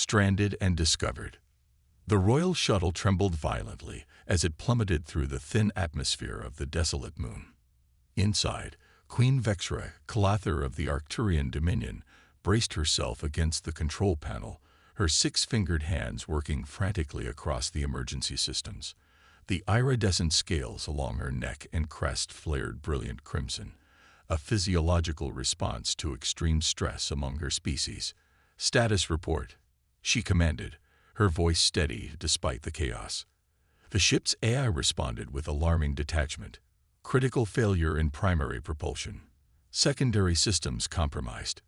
stranded and discovered. The royal shuttle trembled violently as it plummeted through the thin atmosphere of the desolate moon. Inside, Queen Vexra, Calather of the Arcturian Dominion, braced herself against the control panel, her six-fingered hands working frantically across the emergency systems. The iridescent scales along her neck and crest flared brilliant crimson, a physiological response to extreme stress among her species. "Status report," she commanded, her voice steady despite the chaos. The ship's AI responded with alarming detachment. "Critical failure in primary propulsion. Secondary systems compromised.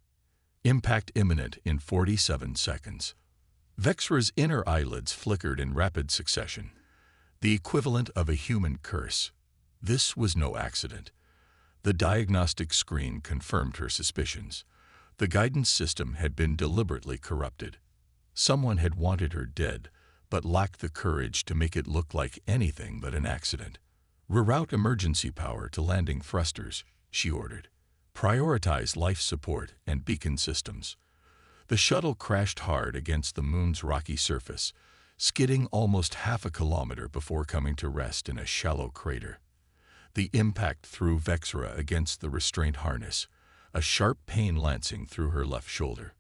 Impact imminent in 47 seconds." Vexra's inner eyelids flickered in rapid succession, the equivalent of a human curse. This was no accident. The diagnostic screen confirmed her suspicions. The guidance system had been deliberately corrupted. Someone had wanted her dead, but lacked the courage to make it look like anything but an accident. "Reroute emergency power to landing thrusters," she ordered. "Prioritize life support and beacon systems." The shuttle crashed hard against the moon's rocky surface, skidding almost half a kilometer before coming to rest in a shallow crater. The impact threw Vexra against the restraint harness, a sharp pain lancing through her left shoulder.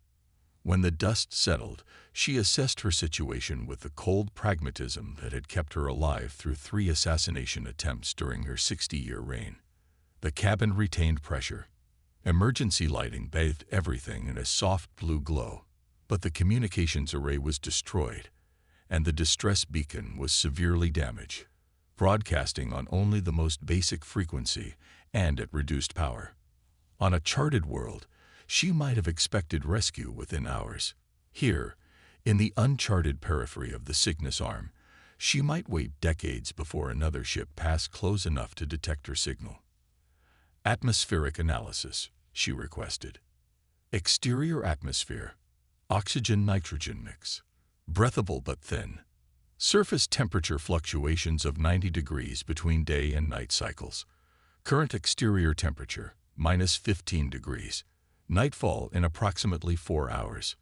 When the dust settled, she assessed her situation with the cold pragmatism that had kept her alive through 3 assassination attempts during her 60-year reign. The cabin retained pressure. Emergency lighting bathed everything in a soft blue glow, but the communications array was destroyed, and the distress beacon was severely damaged, broadcasting on only the most basic frequency and at reduced power. On a charted world, she might have expected rescue within hours. Here, in the uncharted periphery of the Cygnus Arm, she might wait decades before another ship passed close enough to detect her signal. "Atmospheric analysis," she requested. "Exterior atmosphere, oxygen-nitrogen mix, breathable but thin. Surface temperature fluctuations of 90 degrees between day and night cycles. Current exterior temperature, -15 degrees. Nightfall in approximately 4 hours."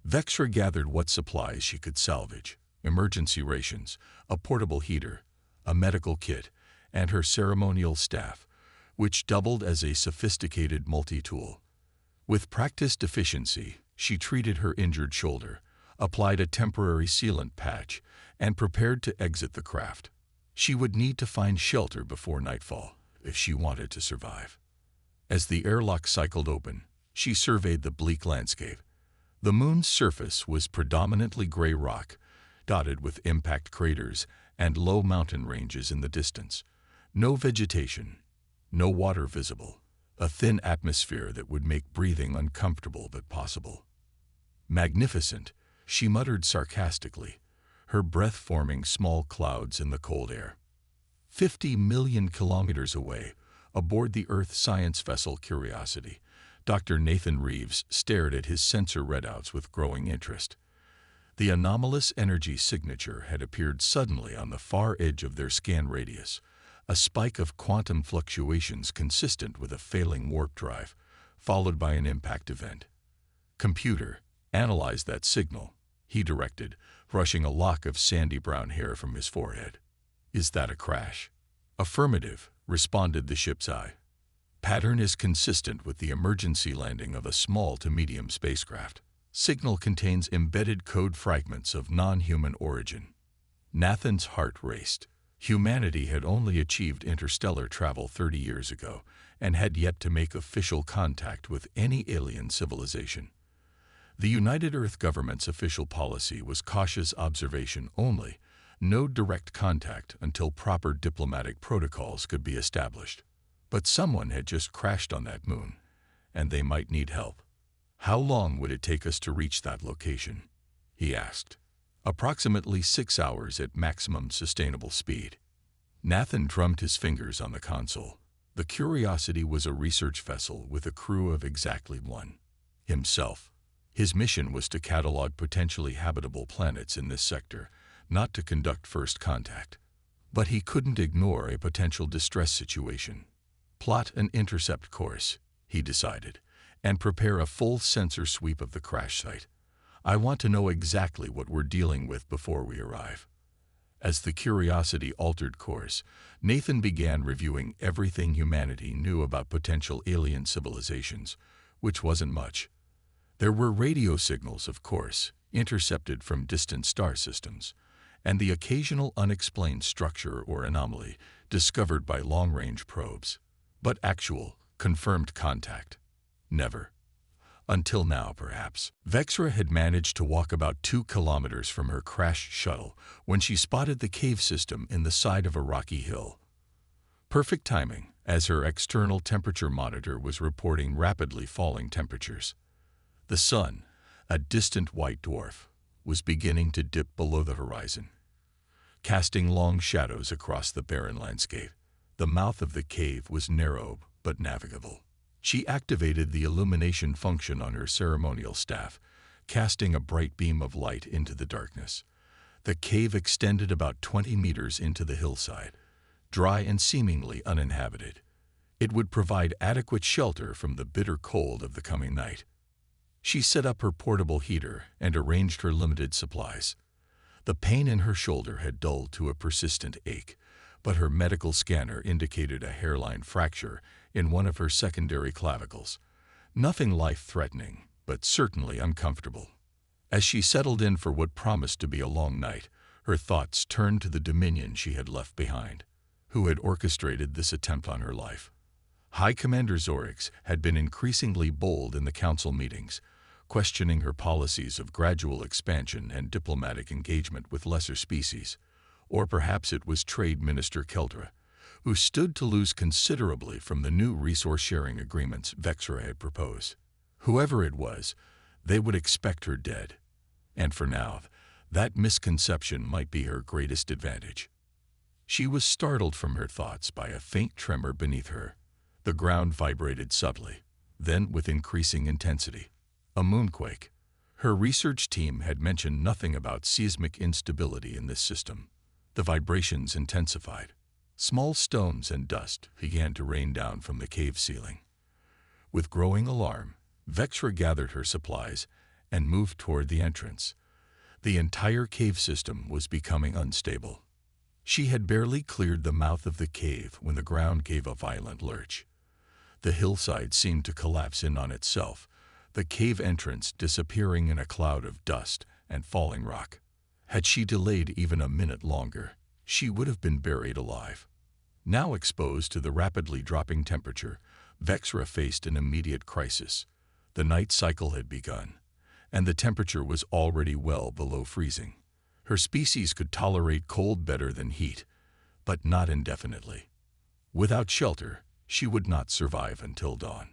Vexra gathered what supplies she could salvage: emergency rations, a portable heater, a medical kit, and her ceremonial staff, which doubled as a sophisticated multi-tool. With practiced efficiency, she treated her injured shoulder, applied a temporary sealant patch, and prepared to exit the craft. She would need to find shelter before nightfall if she wanted to survive. As the airlock cycled open, she surveyed the bleak landscape. The moon's surface was predominantly gray rock, dotted with impact craters and low mountain ranges in the distance. No vegetation, no water visible, a thin atmosphere that would make breathing uncomfortable but possible. "Magnificent," she muttered sarcastically, her breath forming small clouds in the cold air. 50 million kilometers away, aboard the Earth science vessel Curiosity, Dr. Nathan Reeves stared at his sensor readouts with growing interest. The anomalous energy signature had appeared suddenly on the far edge of their scan radius, a spike of quantum fluctuations consistent with a failing warp drive, followed by an impact event. "Computer, analyze that signal," he directed, brushing a lock of sandy brown hair from his forehead. "Is that a crash?" "Affirmative," responded the ship's eye. "Pattern is consistent with the emergency landing of a small to medium spacecraft. Signal contains embedded code fragments of non-human origin." Nathan's heart raced. Humanity had only achieved interstellar travel 30 years ago and had yet to make official contact with any alien civilization. The United Earth government's official policy was cautious observation only, no direct contact until proper diplomatic protocols could be established. But someone had just crashed on that moon, and they might need help. "How long would it take us to reach that location?" he asked. "Approximately 6 hours at maximum sustainable speed." Nathan drummed his fingers on the console. The Curiosity was a research vessel with a crew of exactly one: himself. His mission was to catalog potentially habitable planets in this sector, not to conduct first contact. But he couldn't ignore a potential distress situation. Plot an intercept course, he decided, and prepare a full sensor sweep of the crash site. I want to know exactly what we're dealing with before we arrive." As the Curiosity altered course, Nathan began reviewing everything humanity knew about potential alien civilizations, which wasn't much. There were radio signals, of course, intercepted from distant star systems, and the occasional unexplained structure or anomaly discovered by long-range probes. But actual, confirmed contact? Never. Until now, perhaps. Vexra had managed to walk about 2 kilometers from her crashed shuttle when she spotted the cave system in the side of a rocky hill. Perfect timing, as her external temperature monitor was reporting rapidly falling temperatures. The sun, a distant white dwarf, was beginning to dip below the horizon, casting long shadows across the barren landscape. The mouth of the cave was narrow but navigable. She activated the illumination function on her ceremonial staff, casting a bright beam of light into the darkness. The cave extended about 20 meters into the hillside, dry and seemingly uninhabited. It would provide adequate shelter from the bitter cold of the coming night. She set up her portable heater and arranged her limited supplies. The pain in her shoulder had dulled to a persistent ache, but her medical scanner indicated a hairline fracture in one of her secondary clavicles. Nothing life-threatening, but certainly uncomfortable. As she settled in for what promised to be a long night, her thoughts turned to the Dominion she had left behind. Who had orchestrated this attempt on her life? High Commander Zorix had been increasingly bold in the council meetings, questioning her policies of gradual expansion and diplomatic engagement with lesser species. Or perhaps it was Trade Minister Keldra, who stood to lose considerably from the new resource-sharing agreements Vexra had proposed. Whoever it was, they would expect her dead. And for now, that misconception might be her greatest advantage. She was startled from her thoughts by a faint tremor beneath her. The ground vibrated subtly, then with increasing intensity. A moonquake. Her research team had mentioned nothing about seismic instability in this system. The vibrations intensified. Small stones and dust began to rain down from the cave ceiling. With growing alarm, Vexra gathered her supplies and moved toward the entrance. The entire cave system was becoming unstable. She had barely cleared the mouth of the cave when the ground gave a violent lurch. The hillside seemed to collapse in on itself, the cave entrance disappearing in a cloud of dust and falling rock. Had she delayed even a minute longer, she would have been buried alive. Now exposed to the rapidly dropping temperature, Vexra faced an immediate crisis. The night cycle had begun, and the temperature was already well below freezing. Her species could tolerate cold better than heat, but not indefinitely. Without shelter, she would not survive until dawn.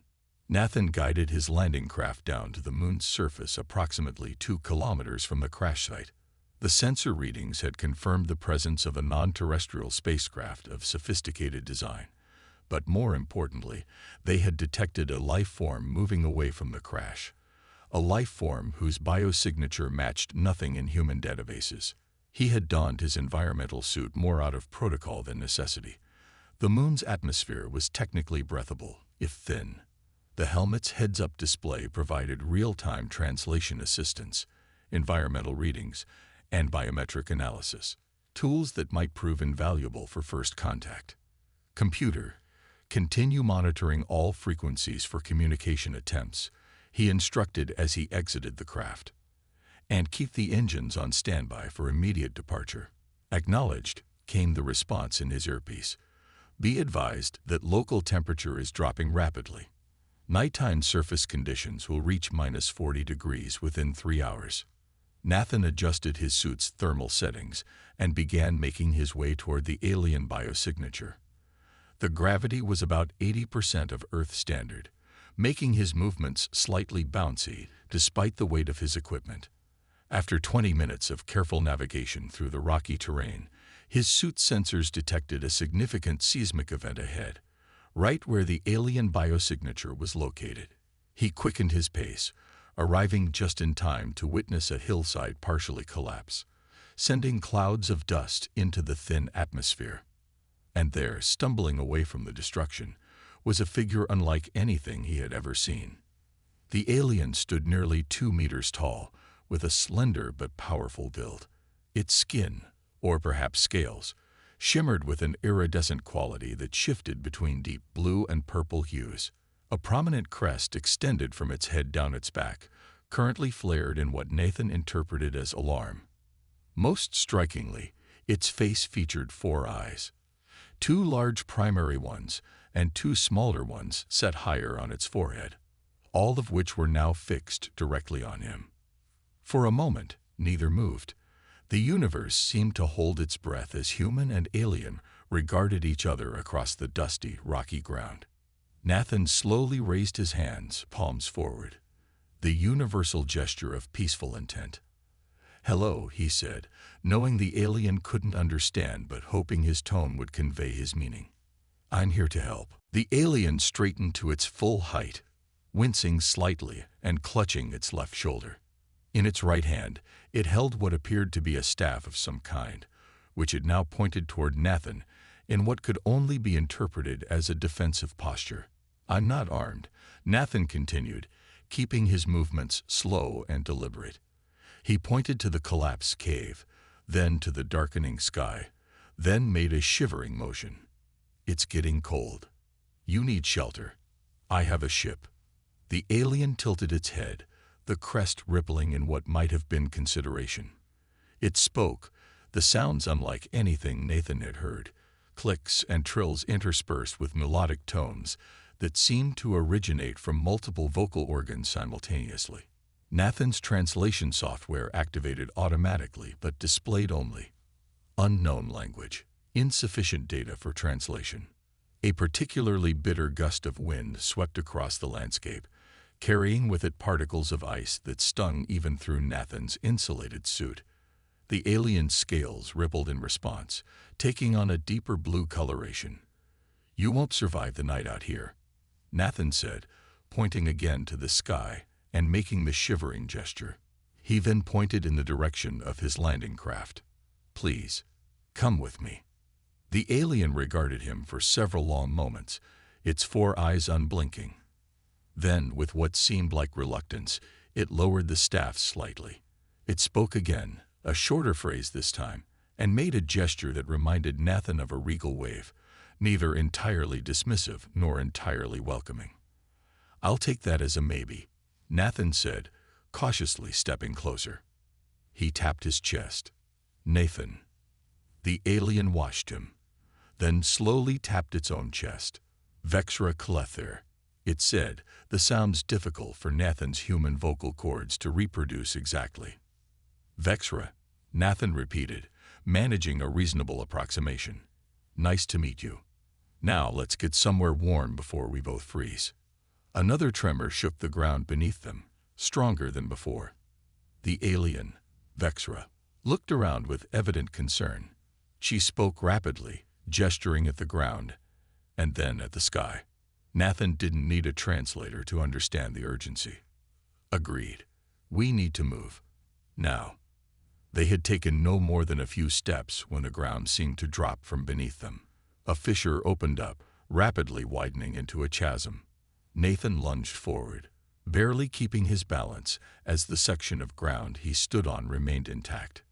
Nathan guided his landing craft down to the moon's surface approximately 2 kilometers from the crash site. The sensor readings had confirmed the presence of a non-terrestrial spacecraft of sophisticated design, but more importantly, they had detected a life form moving away from the crash. A life form whose biosignature matched nothing in human databases. He had donned his environmental suit more out of protocol than necessity. The moon's atmosphere was technically breathable, if thin. The helmet's heads-up display provided real-time translation assistance, environmental readings, and biometric analysis, tools that might prove invaluable for first contact. Computer, continue monitoring all frequencies for communication attempts, he instructed as he exited the craft. And keep the engines on standby for immediate departure. Acknowledged, came the response in his earpiece. Be advised that local temperature is dropping rapidly. Nighttime surface conditions will reach -40 degrees within 3 hours. Nathan adjusted his suit's thermal settings and began making his way toward the alien biosignature. The gravity was about 80% of Earth standard, making his movements slightly bouncy despite the weight of his equipment. After 20 minutes of careful navigation through the rocky terrain, his suit's sensors detected a significant seismic event ahead, right where the alien biosignature was located. He quickened his pace, arriving just in time to witness a hillside partially collapse, sending clouds of dust into the thin atmosphere. And there, stumbling away from the destruction, was a figure unlike anything he had ever seen. The alien stood nearly 2 meters tall, with a slender but powerful build. Its skin, or perhaps scales, shimmered with an iridescent quality that shifted between deep blue and purple hues. A prominent crest extended from its head down its back, currently flared in what Nathan interpreted as alarm. Most strikingly, its face featured 4 eyes. 2 large primary ones and 2 smaller ones set higher on its forehead, all of which were now fixed directly on him. For a moment, neither moved. The universe seemed to hold its breath as human and alien regarded each other across the dusty, rocky ground. Nathan slowly raised his hands, palms forward, the universal gesture of peaceful intent. "Hello," he said, knowing the alien couldn't understand but hoping his tone would convey his meaning. "I'm here to help." The alien straightened to its full height, wincing slightly and clutching its left shoulder. In its right hand, it held what appeared to be a staff of some kind, which it now pointed toward Nathan in what could only be interpreted as a defensive posture. "I'm not armed," Nathan continued, keeping his movements slow and deliberate. He pointed to the collapsed cave, then to the darkening sky, then made a shivering motion. "It's getting cold. You need shelter. I have a ship." The alien tilted its head, the crest rippling in what might have been consideration. It spoke, the sounds unlike anything Nathan had heard, clicks and trills interspersed with melodic tones that seemed to originate from multiple vocal organs simultaneously. Nathan's translation software activated automatically but displayed only unknown language, insufficient data for translation. A particularly bitter gust of wind swept across the landscape, carrying with it particles of ice that stung even through Nathan's insulated suit. The alien's scales rippled in response, taking on a deeper blue coloration. "You won't survive the night out here," Nathan said, pointing again to the sky and making the shivering gesture. He then pointed in the direction of his landing craft. "Please, come with me." The alien regarded him for several long moments, its 4 eyes unblinking. Then, with what seemed like reluctance, it lowered the staff slightly. It spoke again, a shorter phrase this time, and made a gesture that reminded Nathan of a regal wave, neither entirely dismissive nor entirely welcoming. "I'll take that as a maybe," Nathan said, cautiously stepping closer. He tapped his chest. "Nathan." The alien watched him, then slowly tapped its own chest. "Vexra Kalether," it said, the sounds difficult for Nathan's human vocal cords to reproduce exactly. "Vexra," Nathan repeated, managing a reasonable approximation. "Nice to meet you. Now let's get somewhere warm before we both freeze." Another tremor shook the ground beneath them, stronger than before. The alien, Vexra, looked around with evident concern. She spoke rapidly, gesturing at the ground, and then at the sky. Nathan didn't need a translator to understand the urgency. "Agreed. We need to move. Now." They had taken no more than a few steps when the ground seemed to drop from beneath them. A fissure opened up, rapidly widening into a chasm. Nathan lunged forward, barely keeping his balance as the section of ground he stood on remained intact.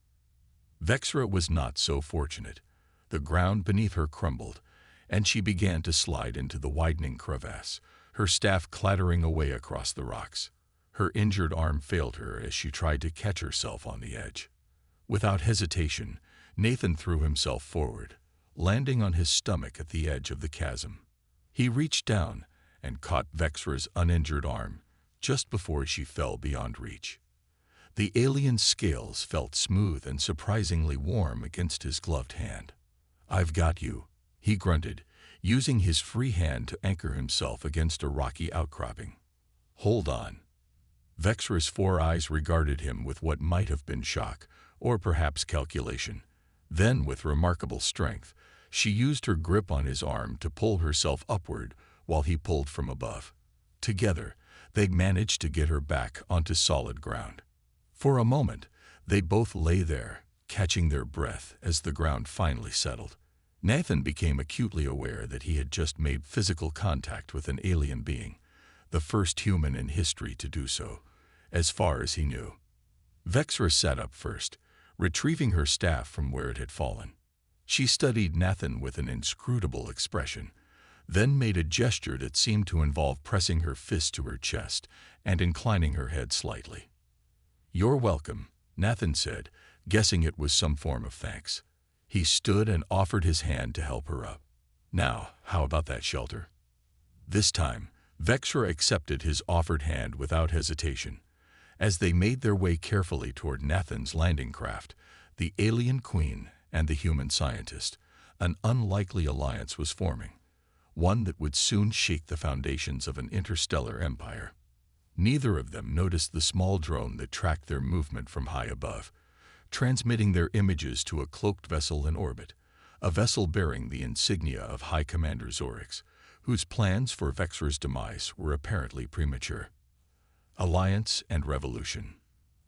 Vexra was not so fortunate. The ground beneath her crumbled, and she began to slide into the widening crevasse, her staff clattering away across the rocks. Her injured arm failed her as she tried to catch herself on the edge. Without hesitation, Nathan threw himself forward, landing on his stomach at the edge of the chasm. He reached down and caught Vexra's uninjured arm just before she fell beyond reach. The alien's scales felt smooth and surprisingly warm against his gloved hand. "I've got you," he grunted, using his free hand to anchor himself against a rocky outcropping. "Hold on." Vexra's 4 eyes regarded him with what might have been shock, or perhaps calculation. Then, with remarkable strength, she used her grip on his arm to pull herself upward while he pulled from above. Together, they managed to get her back onto solid ground. For a moment, they both lay there, catching their breath as the ground finally settled. Nathan became acutely aware that he had just made physical contact with an alien being, the first human in history to do so, as far as he knew. Vexra sat up first, retrieving her staff from where it had fallen. She studied Nathan with an inscrutable expression, then made a gesture that seemed to involve pressing her fist to her chest and inclining her head slightly. "You're welcome," Nathan said, guessing it was some form of thanks. He stood and offered his hand to help her up. "Now, how about that shelter?" This time, Vexra accepted his offered hand without hesitation. As they made their way carefully toward Nathan's landing craft, the alien queen and the human scientist, an unlikely alliance was forming, one that would soon shake the foundations of an interstellar empire. Neither of them noticed the small drone that tracked their movement from high above, transmitting their images to a cloaked vessel in orbit, a vessel bearing the insignia of High Commander Zorix, whose plans for Vexra's demise were apparently premature. Alliance and revolution.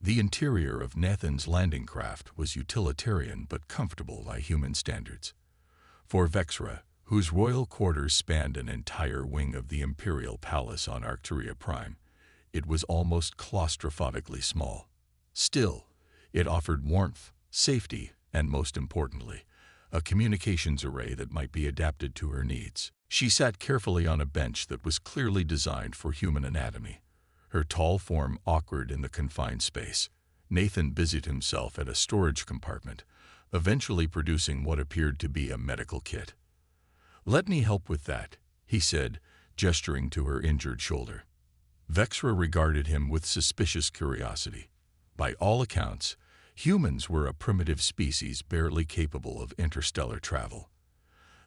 The interior of Nathan's landing craft was utilitarian but comfortable by human standards. For Vexra, whose royal quarters spanned an entire wing of the Imperial Palace on Arcturia Prime, it was almost claustrophobically small. Still, it offered warmth, safety, and most importantly, a communications array that might be adapted to her needs. She sat carefully on a bench that was clearly designed for human anatomy, her tall form awkward in the confined space. Nathan busied himself at a storage compartment, eventually producing what appeared to be a medical kit. "Let me help with that," he said, gesturing to her injured shoulder. Vexra regarded him with suspicious curiosity. By all accounts, humans were a primitive species barely capable of interstellar travel.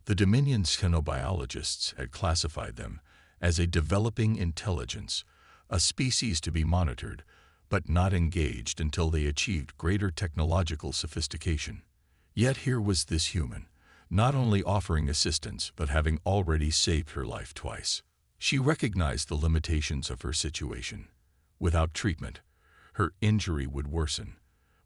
The Dominion's xenobiologists had classified them as a developing intelligence, a species to be monitored, but not engaged until they achieved greater technological sophistication. Yet here was this human, not only offering assistance but having already saved her life twice. She recognized the limitations of her situation. Without treatment, her injury would worsen.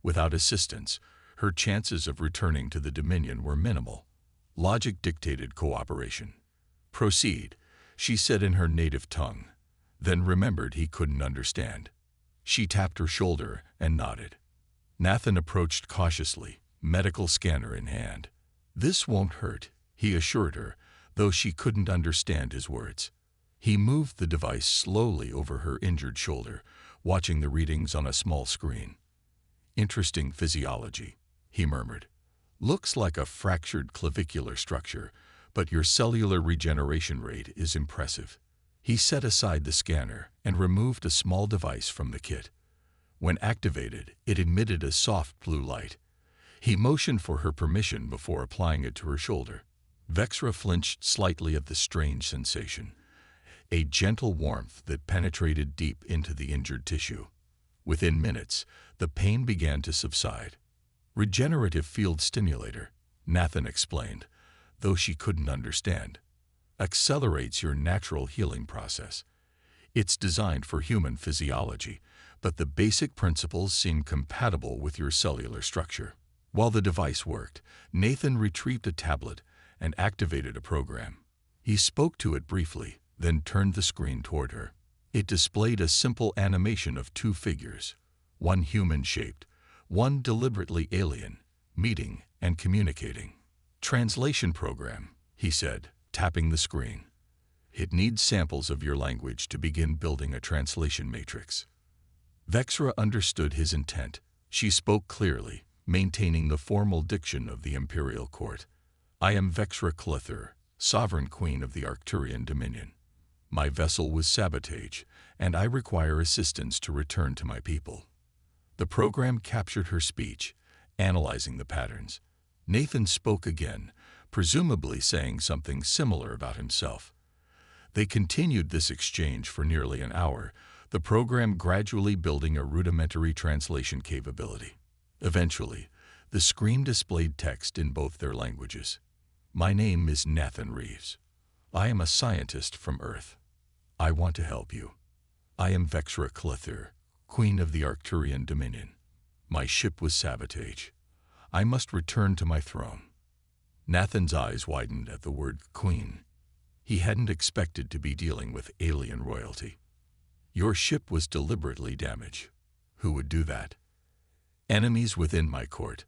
Without assistance, her chances of returning to the Dominion were minimal. Logic dictated cooperation. "Proceed," she said in her native tongue, then remembered he couldn't understand. She tapped her shoulder and nodded. Nathan approached cautiously, medical scanner in hand. "This won't hurt," he assured her, though she couldn't understand his words. He moved the device slowly over her injured shoulder, watching the readings on a small screen. "Interesting physiology," he murmured. "Looks like a fractured clavicular structure, but your cellular regeneration rate is impressive." He set aside the scanner and removed a small device from the kit. When activated, it emitted a soft blue light. He motioned for her permission before applying it to her shoulder. Vexra flinched slightly at the strange sensation, a gentle warmth that penetrated deep into the injured tissue. Within minutes, the pain began to subside. "Regenerative field stimulator," Nathan explained, though she couldn't understand. "Accelerates your natural healing process. It's designed for human physiology, but the basic principles seem compatible with your cellular structure." While the device worked, Nathan retrieved a tablet and activated a program. He spoke to it briefly, then turned the screen toward her. It displayed a simple animation of two figures, one human-shaped, one deliberately alien, meeting and communicating. "Translation program," he said, tapping the screen. "It needs samples of your language to begin building a translation matrix." Vexra understood his intent. She spoke clearly, maintaining the formal diction of the Imperial Court. "I am Vexra Clither, Sovereign Queen of the Arcturian Dominion. My vessel was sabotaged, and I require assistance to return to my people." The program captured her speech, analyzing the patterns. Nathan spoke again, presumably saying something similar about himself. They continued this exchange for nearly an hour, the program gradually building a rudimentary translation capability. Eventually, the screen displayed text in both their languages. "My name is Nathan Reeves. I am a scientist from Earth. I want to help you. I am Vexra Clither, Queen of the Arcturian Dominion. My ship was sabotaged. I must return to my throne." Nathan's eyes widened at the word queen. He hadn't expected to be dealing with alien royalty. "Your ship was deliberately damaged. Who would do that?" Enemies within my court,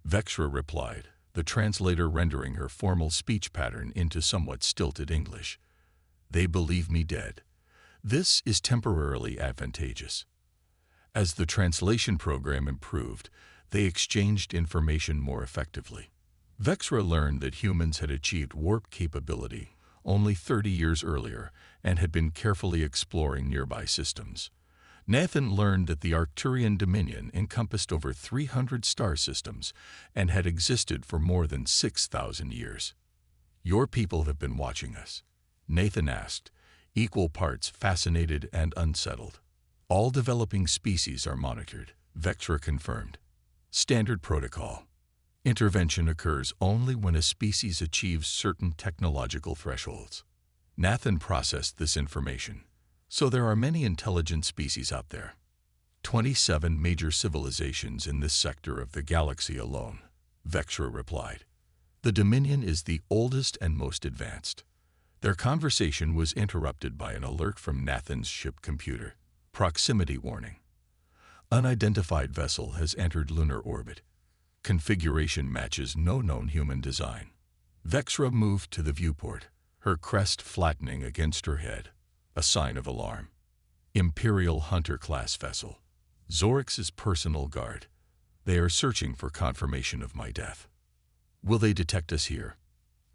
Vexra replied, the translator rendering her formal speech pattern into somewhat stilted English. They believe me dead. This is temporarily advantageous. As the translation program improved, they exchanged information more effectively. Vexra learned that humans had achieved warp capability only 30 years earlier and had been carefully exploring nearby systems. Nathan learned that the Arcturian Dominion encompassed over 300 star systems and had existed for more than 6,000 years. Your people have been watching us, Nathan asked, equal parts fascinated and unsettled. All developing species are monitored, Vexra confirmed. Standard protocol. Intervention occurs only when a species achieves certain technological thresholds. Nathan processed this information. So there are many intelligent species out there. 27 major civilizations in this sector of the galaxy alone, Vexra replied. The Dominion is the oldest and most advanced. Their conversation was interrupted by an alert from Nathan's ship computer. Proximity warning. Unidentified vessel has entered lunar orbit. Configuration matches no known human design. Vexra moved to the viewport, her crest flattening against her head, a sign of alarm. Imperial Hunter-class vessel. Zorix's personal guard. They are searching for confirmation of my death. Will they detect us here?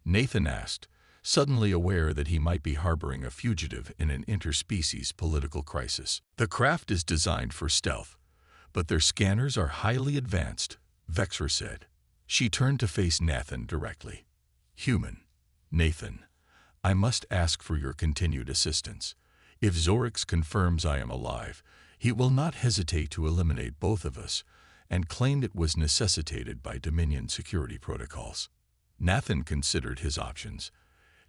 Nathan asked, suddenly aware that he might be harboring a fugitive in an interspecies political crisis. The craft is designed for stealth, but their scanners are highly advanced, Vexra said. She turned to face Nathan directly. Human, Nathan, I must ask for your continued assistance. If Zorix confirms I am alive, he will not hesitate to eliminate both of us, and claimed it was necessitated by Dominion security protocols. Nathan considered his options.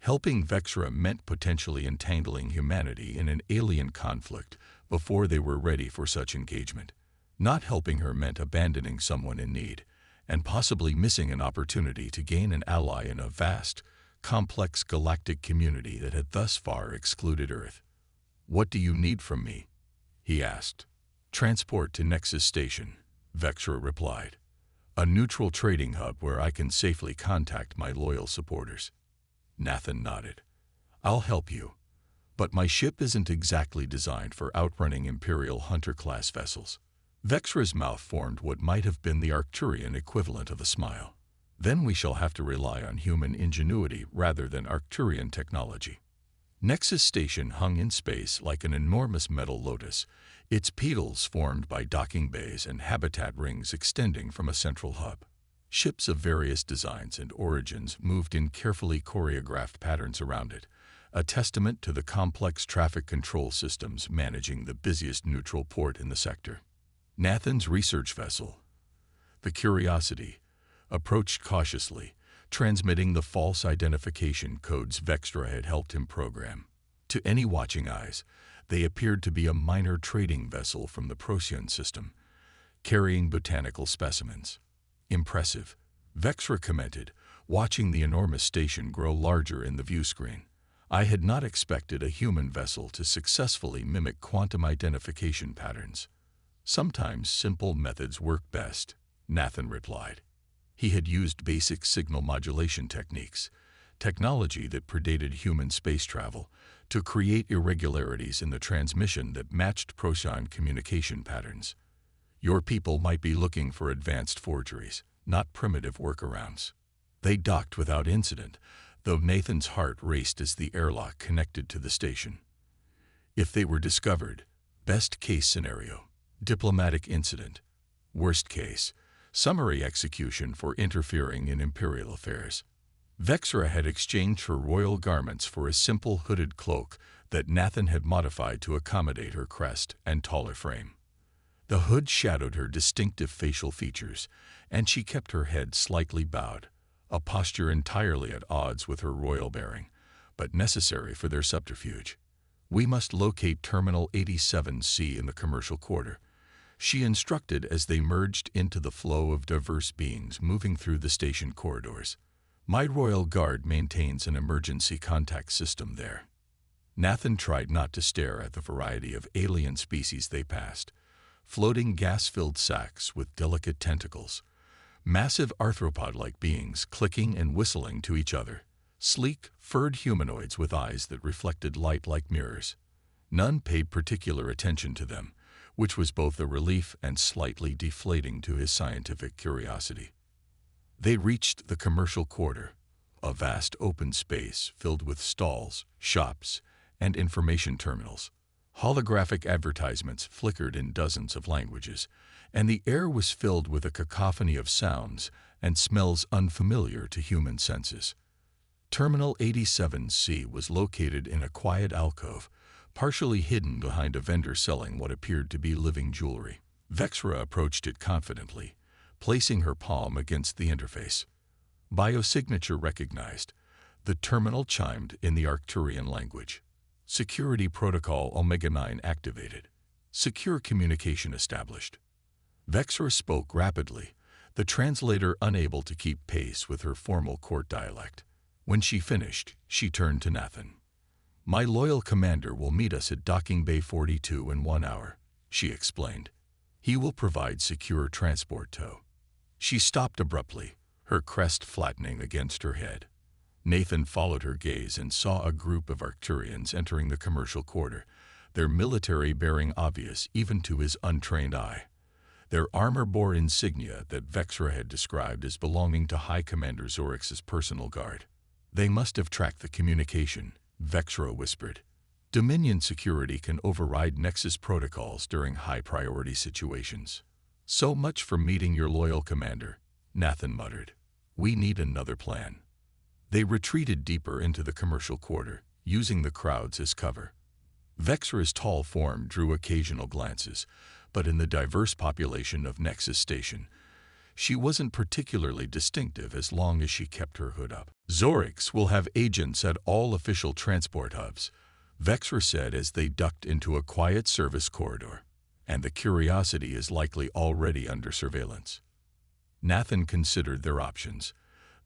Helping Vexra meant potentially entangling humanity in an alien conflict before they were ready for such engagement. Not helping her meant abandoning someone in need, and possibly missing an opportunity to gain an ally in a vast, complex galactic community that had thus far excluded Earth. What do you need from me? He asked. Transport to Nexus Station, Vexra replied. A neutral trading hub where I can safely contact my loyal supporters. Nathan nodded. I'll help you, but my ship isn't exactly designed for outrunning Imperial Hunter-class vessels. Vexra's mouth formed what might have been the Arcturian equivalent of a smile. Then we shall have to rely on human ingenuity rather than Arcturian technology. Nexus Station hung in space like an enormous metal lotus, its petals formed by docking bays and habitat rings extending from a central hub. Ships of various designs and origins moved in carefully choreographed patterns around it, a testament to the complex traffic control systems managing the busiest neutral port in the sector. Nathan's research vessel, the Curiosity, approached cautiously, transmitting the false identification codes Vexra had helped him program. To any watching eyes, they appeared to be a minor trading vessel from the Procyon system, carrying botanical specimens. Impressive, Vexra commented, watching the enormous station grow larger in the view screen. I had not expected a human vessel to successfully mimic quantum identification patterns. Sometimes simple methods work best, Nathan replied. He had used basic signal modulation techniques, technology that predated human space travel, to create irregularities in the transmission that matched Procyon communication patterns. Your people might be looking for advanced forgeries, not primitive workarounds. They docked without incident, though Nathan's heart raced as the airlock connected to the station. If they were discovered, best case scenario, diplomatic incident. Worst case, summary execution for interfering in imperial affairs. Vexra had exchanged her royal garments for a simple hooded cloak that Nathan had modified to accommodate her crest and taller frame. The hood shadowed her distinctive facial features, and she kept her head slightly bowed, a posture entirely at odds with her royal bearing, but necessary for their subterfuge. We must locate Terminal 87C in the commercial quarter, she instructed as they merged into the flow of diverse beings moving through the station corridors. My royal guard maintains an emergency contact system there. Nathan tried not to stare at the variety of alien species they passed, floating gas-filled sacks with delicate tentacles, massive arthropod-like beings clicking and whistling to each other, sleek, furred humanoids with eyes that reflected light like mirrors. None paid particular attention to them, which was both a relief and slightly deflating to his scientific curiosity. They reached the commercial quarter, a vast open space filled with stalls, shops, and information terminals. Holographic advertisements flickered in dozens of languages, and the air was filled with a cacophony of sounds and smells unfamiliar to human senses. Terminal 87C was located in a quiet alcove, partially hidden behind a vendor selling what appeared to be living jewelry. Vexra approached it confidently, placing her palm against the interface. Biosignature recognized. The terminal chimed in the Arcturian language. Security Protocol Omega-9 activated. Secure communication established. Vexra spoke rapidly, the translator unable to keep pace with her formal court dialect. When she finished, she turned to Nathan. "My loyal commander will meet us at Docking Bay 42 in 1 hour," she explained. "He will provide secure transport tow." She stopped abruptly, her crest flattening against her head. Nathan followed her gaze and saw a group of Arcturians entering the commercial quarter, their military bearing obvious even to his untrained eye. Their armor bore insignia that Vexra had described as belonging to High Commander Zorix's personal guard. "They must have tracked the communication," Vexra whispered. "Dominion security can override Nexus protocols during high-priority situations." "So much for meeting your loyal commander," Nathan muttered. "We need another plan." They retreated deeper into the commercial quarter, using the crowds as cover. Vexra's tall form drew occasional glances, but in the diverse population of Nexus Station, she wasn't particularly distinctive as long as she kept her hood up. "Zorix will have agents at all official transport hubs," Vexra said as they ducked into a quiet service corridor, "and the Curiosity is likely already under surveillance." Nathan considered their options.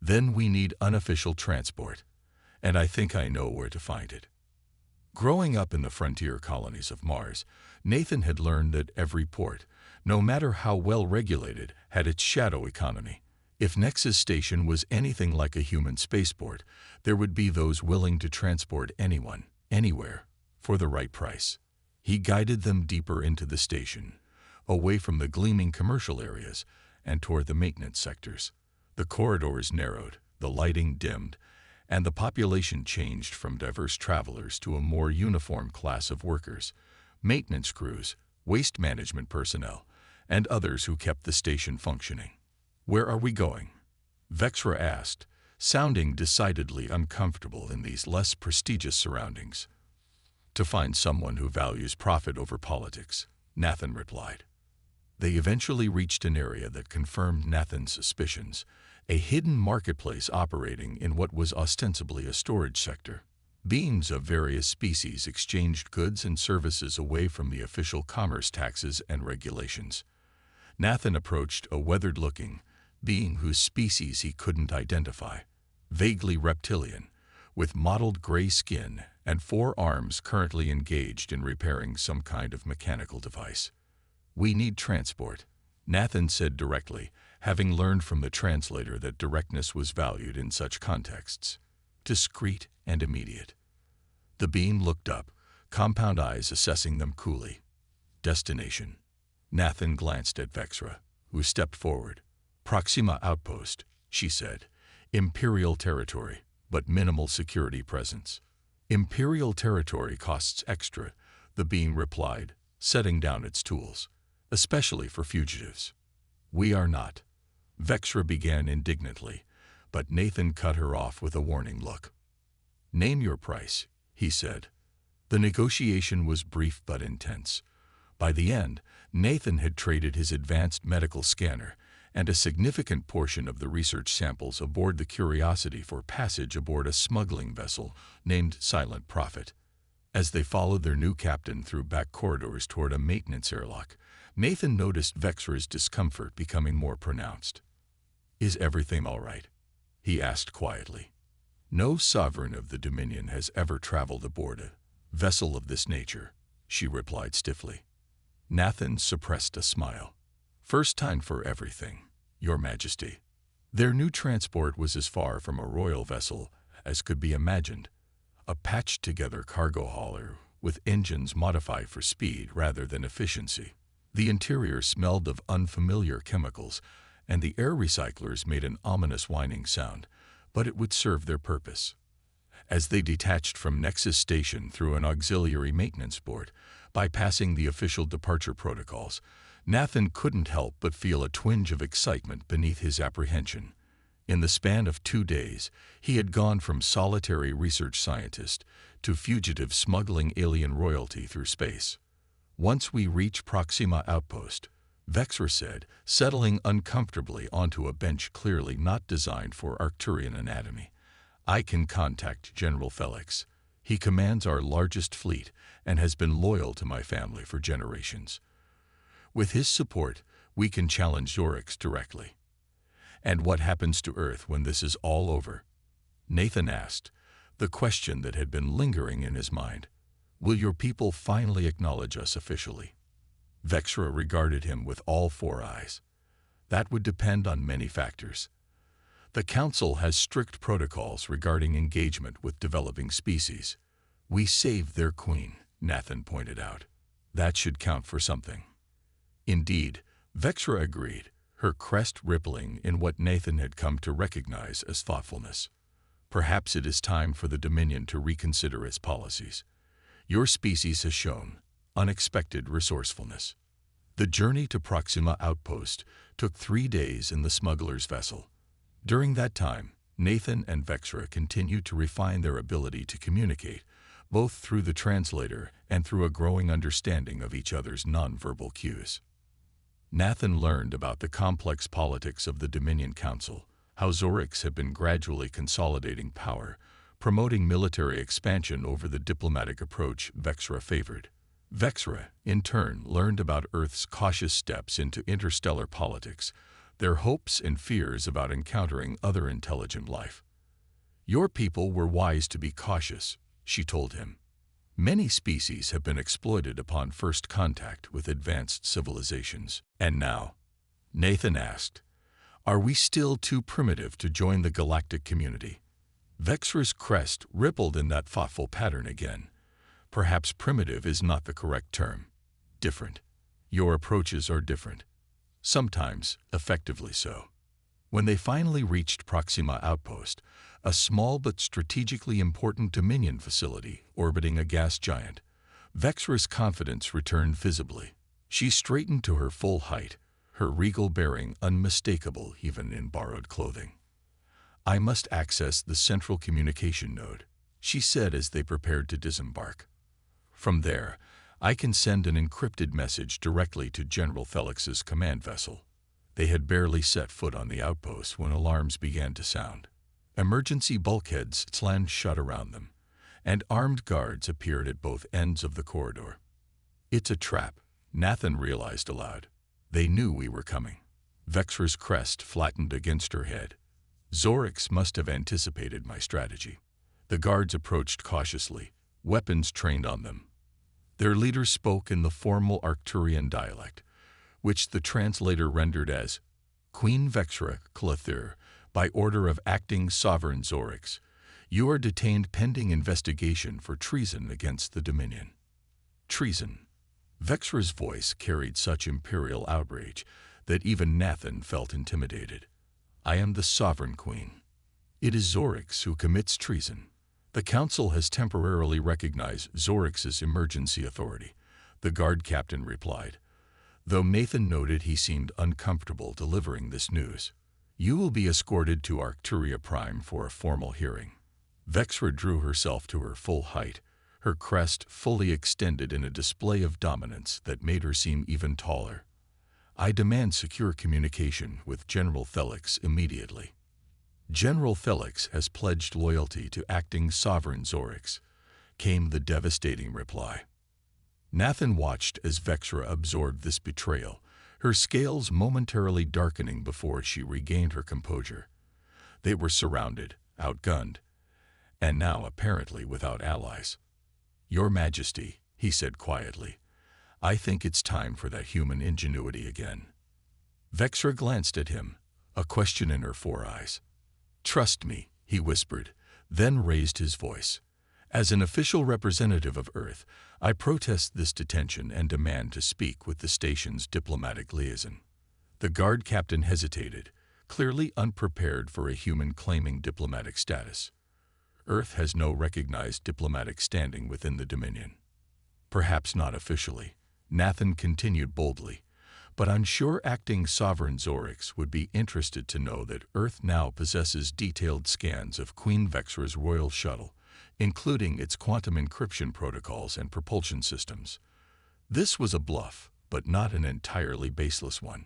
"Then we need unofficial transport, and I think I know where to find it." Growing up in the frontier colonies of Mars, Nathan had learned that every port, no matter how well regulated, had its shadow economy. If Nexus Station was anything like a human spaceport, there would be those willing to transport anyone, anywhere, for the right price. He guided them deeper into the station, away from the gleaming commercial areas, and toward the maintenance sectors. The corridors narrowed, the lighting dimmed, and the population changed from diverse travelers to a more uniform class of workers, maintenance crews, waste management personnel, and others who kept the station functioning. "Where are we going?" Vexra asked, sounding decidedly uncomfortable in these less prestigious surroundings. "To find someone who values profit over politics," Nathan replied. They eventually reached an area that confirmed Nathan's suspicions, a hidden marketplace operating in what was ostensibly a storage sector. Beings of various species exchanged goods and services away from the official commerce taxes and regulations. Nathan approached a weathered-looking being whose species he couldn't identify, vaguely reptilian, with mottled gray skin and 4 arms currently engaged in repairing some kind of mechanical device. "We need transport," Nathan said directly, having learned from the translator that directness was valued in such contexts. "Discreet and immediate." The being looked up, compound eyes assessing them coolly. "Destination." Nathan glanced at Vexra, who stepped forward. "Proxima Outpost," she said. "Imperial territory, but minimal security presence." "Imperial territory costs extra," the being replied, setting down its tools. "Especially for fugitives." "We are not." Vexra began indignantly, but Nathan cut her off with a warning look. "Name your price," he said. The negotiation was brief but intense. By the end, Nathan had traded his advanced medical scanner and a significant portion of the research samples aboard the Curiosity for passage aboard a smuggling vessel named Silent Prophet. As they followed their new captain through back corridors toward a maintenance airlock, Nathan noticed Vexra's discomfort becoming more pronounced. "Is everything all right?" he asked quietly. "No sovereign of the Dominion has ever traveled aboard a vessel of this nature," she replied stiffly. Nathan suppressed a smile. First time for everything, Your Majesty. Their new transport was as far from a royal vessel as could be imagined, a patched-together cargo hauler with engines modified for speed rather than efficiency. The interior smelled of unfamiliar chemicals, and the air recyclers made an ominous whining sound, but it would serve their purpose. As they detached from Nexus Station through an auxiliary maintenance board, bypassing the official departure protocols, Nathan couldn't help but feel a twinge of excitement beneath his apprehension. In the span of 2 days, he had gone from solitary research scientist to fugitive smuggling alien royalty through space. Once we reach Proxima Outpost, Vexra said, settling uncomfortably onto a bench clearly not designed for Arcturian anatomy, I can contact General Felix. He commands our largest fleet and has been loyal to my family for generations. With his support, we can challenge Zorix directly. And what happens to Earth when this is all over? Nathan asked, the question that had been lingering in his mind. Will your people finally acknowledge us officially? Vexra regarded him with all 4 eyes. That would depend on many factors. The Council has strict protocols regarding engagement with developing species. We saved their queen, Nathan pointed out. That should count for something. Indeed, Vexra agreed, her crest rippling in what Nathan had come to recognize as thoughtfulness. Perhaps it is time for the Dominion to reconsider its policies. Your species has shown unexpected resourcefulness. The journey to Proxima Outpost took 3 days in the smuggler's vessel. During that time, Nathan and Vexra continued to refine their ability to communicate, both through the translator and through a growing understanding of each other's nonverbal cues. Nathan learned about the complex politics of the Dominion Council, how Zorix had been gradually consolidating power, promoting military expansion over the diplomatic approach Vexra favored. Vexra, in turn, learned about Earth's cautious steps into interstellar politics, their hopes and fears about encountering other intelligent life. Your people were wise to be cautious, she told him. Many species have been exploited upon first contact with advanced civilizations. And now, Nathan asked, are we still too primitive to join the galactic community? Vexra's crest rippled in that thoughtful pattern again. Perhaps primitive is not the correct term. Different. Your approaches are different. Sometimes effectively so. When they finally reached Proxima Outpost, a small but strategically important Dominion facility orbiting a gas giant, Vexra's confidence returned visibly. She straightened to her full height, her regal bearing unmistakable even in borrowed clothing. I must access the central communication node, she said as they prepared to disembark. From there, I can send an encrypted message directly to General Felix's command vessel. They had barely set foot on the outpost when alarms began to sound. Emergency bulkheads slammed shut around them, and armed guards appeared at both ends of the corridor. It's a trap, Nathan realized aloud. They knew we were coming. Vexra's crest flattened against her head. Zorix must have anticipated my strategy. The guards approached cautiously, weapons trained on them. Their leader spoke in the formal Arcturian dialect, which the translator rendered as, Queen Vexra Clothir, by order of acting sovereign Zorix, you are detained pending investigation for treason against the Dominion. Treason. Vexra's voice carried such imperial outrage that even Nathan felt intimidated. I am the sovereign queen. It is Zorix who commits treason. The Council has temporarily recognized Zorix's emergency authority, the guard captain replied, though Nathan noted he seemed uncomfortable delivering this news. You will be escorted to Arcturia Prime for a formal hearing. Vexra drew herself to her full height, her crest fully extended in a display of dominance that made her seem even taller. I demand secure communication with General Felix immediately. General Felix has pledged loyalty to acting sovereign Zorix, came the devastating reply. Nathan watched as Vexra absorbed this betrayal, her scales momentarily darkening before she regained her composure. They were surrounded, outgunned, and now apparently without allies. Your Majesty, he said quietly, I think it's time for that human ingenuity again. Vexra glanced at him, a question in her four eyes. Trust me, he whispered, then raised his voice. As an official representative of Earth, I protest this detention and demand to speak with the station's diplomatic liaison. The guard captain hesitated, clearly unprepared for a human claiming diplomatic status. Earth has no recognized diplomatic standing within the Dominion. Perhaps not officially, Nathan continued boldly, but I'm sure acting sovereign Zorix would be interested to know that Earth now possesses detailed scans of Queen Vexra's royal shuttle, including its quantum encryption protocols and propulsion systems. This was a bluff, but not an entirely baseless one.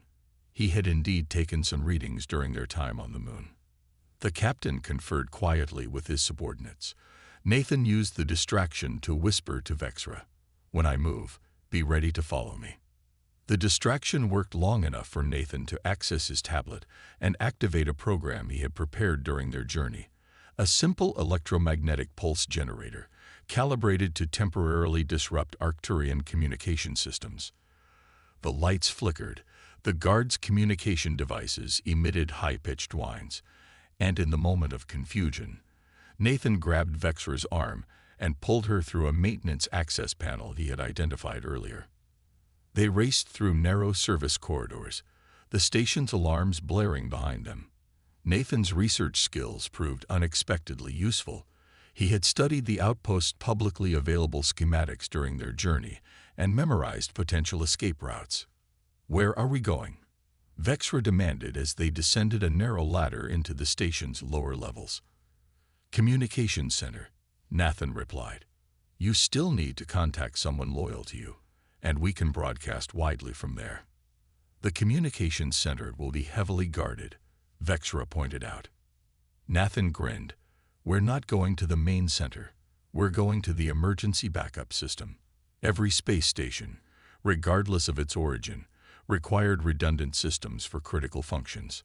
He had indeed taken some readings during their time on the moon. The captain conferred quietly with his subordinates. Nathan used the distraction to whisper to Vexra, "When I move, be ready to follow me." The distraction worked long enough for Nathan to access his tablet and activate a program he had prepared during their journey, a simple electromagnetic pulse generator, calibrated to temporarily disrupt Arcturian communication systems. The lights flickered, the guards' communication devices emitted high-pitched whines, and in the moment of confusion, Nathan grabbed Vexra's arm and pulled her through a maintenance access panel he had identified earlier. They raced through narrow service corridors, the station's alarms blaring behind them. Nathan's research skills proved unexpectedly useful. He had studied the outpost's publicly available schematics during their journey and memorized potential escape routes. "Where are we going?" Vexra demanded as they descended a narrow ladder into the station's lower levels. "Communications Center," Nathan replied. "You still need to contact someone loyal to you, and we can broadcast widely from there." "The communications center will be heavily guarded," Vexra pointed out. Nathan grinned. "We're not going to the main center. We're going to the emergency backup system. Every space station, regardless of its origin, required redundant systems for critical functions."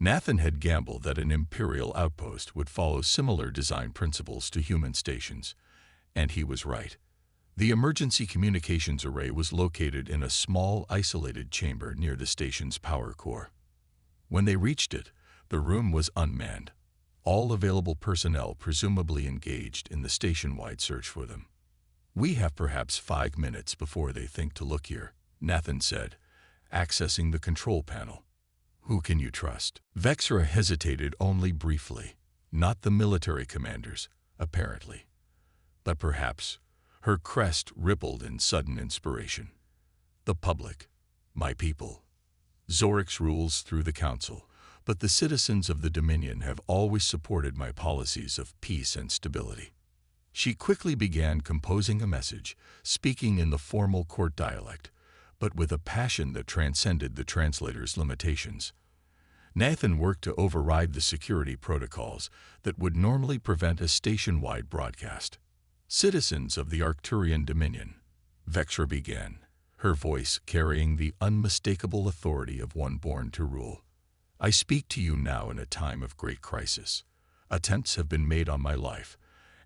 Nathan had gambled that an Imperial outpost would follow similar design principles to human stations, and he was right. The emergency communications array was located in a small, isolated chamber near the station's power core. When they reached it, the room was unmanned, all available personnel presumably engaged in the station-wide search for them. "We have perhaps 5 minutes before they think to look here," Nathan said, accessing the control panel. "Who can you trust?" Vexra hesitated only briefly. Not the military commanders, apparently. But perhaps her crest rippled in sudden inspiration. "The public, my people. Zorix rules through the council, but the citizens of the Dominion have always supported my policies of peace and stability." She quickly began composing a message, speaking in the formal court dialect, but with a passion that transcended the translator's limitations. Nathan worked to override the security protocols that would normally prevent a station-wide broadcast. "Citizens of the Arcturian Dominion," Vexra began, her voice carrying the unmistakable authority of one born to rule. "I speak to you now in a time of great crisis. Attempts have been made on my life,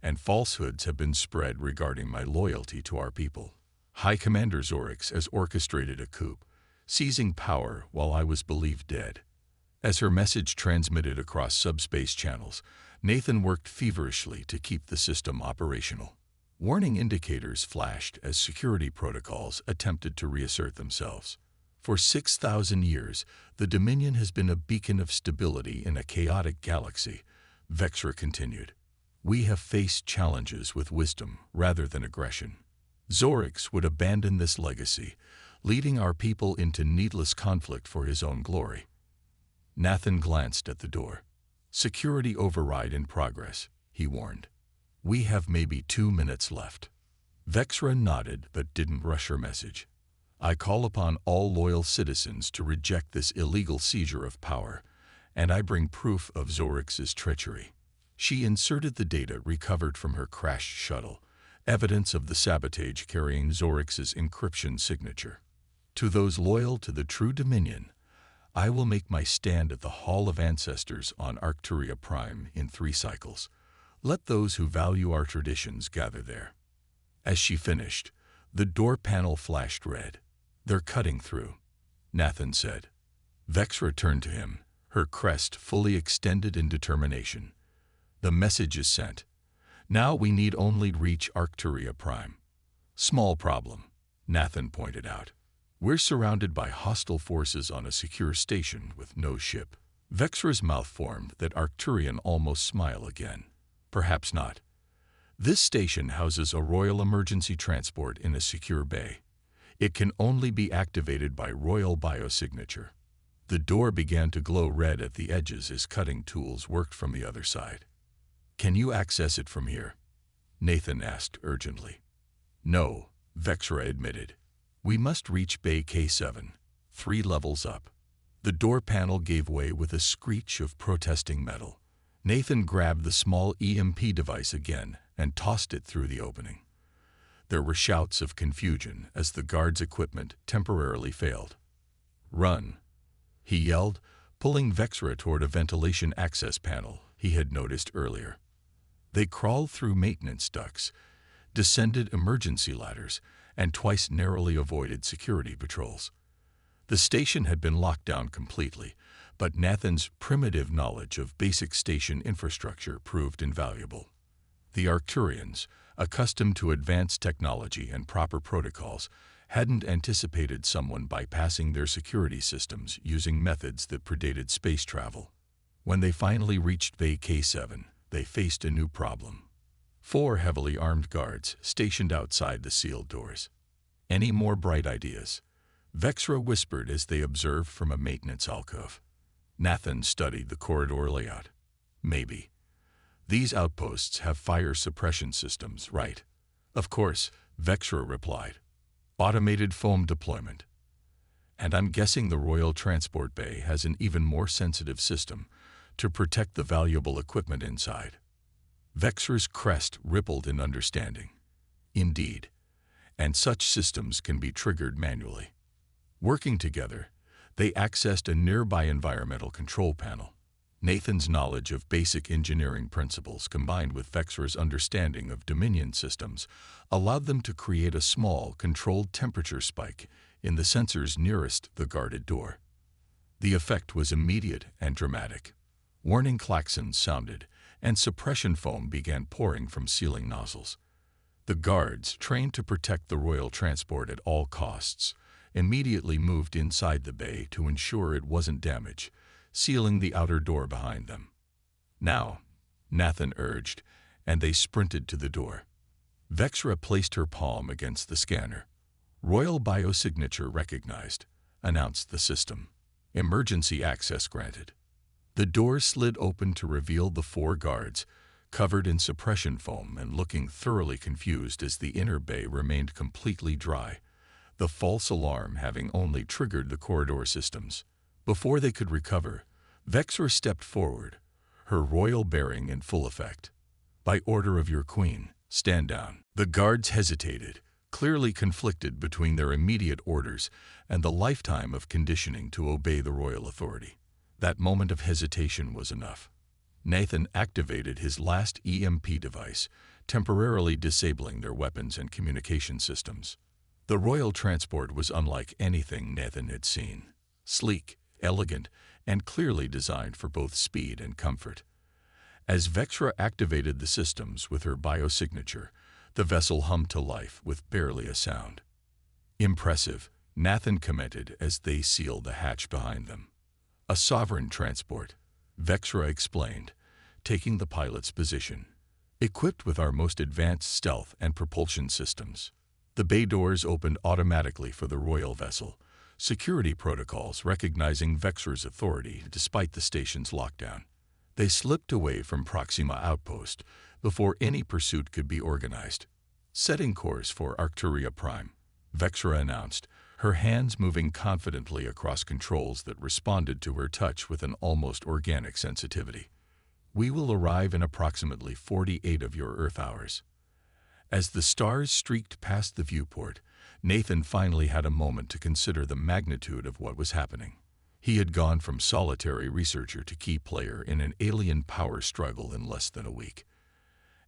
and falsehoods have been spread regarding my loyalty to our people. High Commander Zorix has orchestrated a coup, seizing power while I was believed dead." As her message transmitted across subspace channels, Nathan worked feverishly to keep the system operational. Warning indicators flashed as security protocols attempted to reassert themselves. "For 6,000 years, the Dominion has been a beacon of stability in a chaotic galaxy," Vexra continued. "We have faced challenges with wisdom rather than aggression. Zorix would abandon this legacy, leading our people into needless conflict for his own glory." Nathan glanced at the door. "Security override in progress," he warned. "We have maybe 2 minutes left." Vexra nodded but didn't rush her message. "I call upon all loyal citizens to reject this illegal seizure of power, and I bring proof of Zorix's treachery." She inserted the data recovered from her crashed shuttle, evidence of the sabotage carrying Zorix's encryption signature. "To those loyal to the true Dominion, I will make my stand at the Hall of Ancestors on Arcturia Prime in 3 cycles. Let those who value our traditions gather there." As she finished, The door panel flashed red. "They're cutting through," Nathan said. Vexra turned to him, her crest fully extended in determination. "The message is sent. Now we need only reach Arcturus Prime." "Small problem," Nathan pointed out. "We're surrounded by hostile forces on a secure station with no ship." Vexra's mouth formed that Arcturian almost smile again. "Perhaps not. This station houses a royal emergency transport in a secure bay. It can only be activated by royal biosignature." The door began to glow red at the edges as cutting tools worked from the other side. "Can you access it from here?" Nathan asked urgently. "No," Vexra admitted. "We must reach Bay K7, 3 levels up." The door panel gave way with a screech of protesting metal. Nathan grabbed the small EMP device again and tossed it through the opening. There were shouts of confusion as the guards' equipment temporarily failed. "Run," he yelled, pulling Vexra toward a ventilation access panel he had noticed earlier. They crawled through maintenance ducts, descended emergency ladders, and twice narrowly avoided security patrols. The station had been locked down completely, but Nathan's primitive knowledge of basic station infrastructure proved invaluable. The Arcturians, accustomed to advanced technology and proper protocols, hadn't anticipated someone bypassing their security systems using methods that predated space travel. When they finally reached Bay K7, they faced a new problem. 4 heavily armed guards stationed outside the sealed doors. "Any more bright ideas?" Vexra whispered as they observed from a maintenance alcove. Nathan studied the corridor layout. "Maybe. These outposts have fire suppression systems, right?" "Of course," Vexra replied. "Automated foam deployment. And I'm guessing the Royal Transport Bay has an even more sensitive system to protect the valuable equipment inside." Vexra's crest rippled in understanding. "Indeed. And such systems can be triggered manually." Working together, they accessed a nearby environmental control panel. Nathan's knowledge of basic engineering principles combined with Vexra's understanding of Dominion systems allowed them to create a small, controlled temperature spike in the sensors nearest the guarded door. The effect was immediate and dramatic. Warning klaxons sounded, and suppression foam began pouring from ceiling nozzles. The guards, trained to protect the royal transport at all costs, immediately moved inside the bay to ensure it wasn't damaged, sealing the outer door behind them. "Now," Nathan urged, and they sprinted to the door. Vexra placed her palm against the scanner. "Royal biosignature recognized," announced the system. "Emergency access granted." The door slid open to reveal the 4 guards, covered in suppression foam and looking thoroughly confused as the inner bay remained completely dry, the false alarm having only triggered the corridor systems. Before they could recover, Vexra stepped forward, her royal bearing in full effect. "By order of your queen, stand down." The guards hesitated, clearly conflicted between their immediate orders and the lifetime of conditioning to obey the royal authority. That moment of hesitation was enough. Nathan activated his last EMP device, temporarily disabling their weapons and communication systems. The royal transport was unlike anything Nathan had seen. Sleek, elegant, and clearly designed for both speed and comfort. As Vexra activated the systems with her biosignature, the vessel hummed to life with barely a sound. "Impressive," Nathan commented as they sealed the hatch behind them. "A sovereign transport," Vexra explained, taking the pilot's position. "Equipped with our most advanced stealth and propulsion systems." The bay doors opened automatically for the royal vessel, security protocols recognizing Vexra's authority despite the station's lockdown. They slipped away from Proxima Outpost before any pursuit could be organized. "Setting course for Arcturus Prime," Vexra announced, her hands moving confidently across controls that responded to her touch with an almost organic sensitivity. "We will arrive in approximately 48 of your Earth hours." As the stars streaked past the viewport, Nathan finally had a moment to consider the magnitude of what was happening. He had gone from solitary researcher to key player in an alien power struggle in less than a week.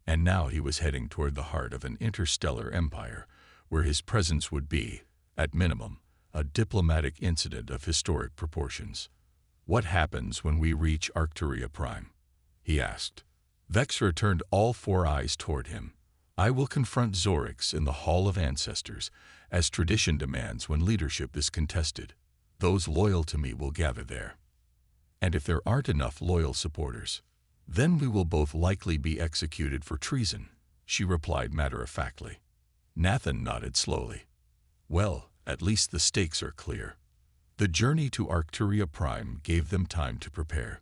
And now he was heading toward the heart of an interstellar empire, where his presence would be, at minimum, a diplomatic incident of historic proportions. "What happens when we reach Arcturus Prime?" he asked. Vexra turned all four eyes toward him. "I will confront Zorix in the Hall of Ancestors, as tradition demands when leadership is contested. Those loyal to me will gather there. And if there aren't enough loyal supporters, then we will both likely be executed for treason," she replied matter-of-factly. Nathan nodded slowly. "Well, at least the stakes are clear." The journey to Arcturus Prime gave them time to prepare.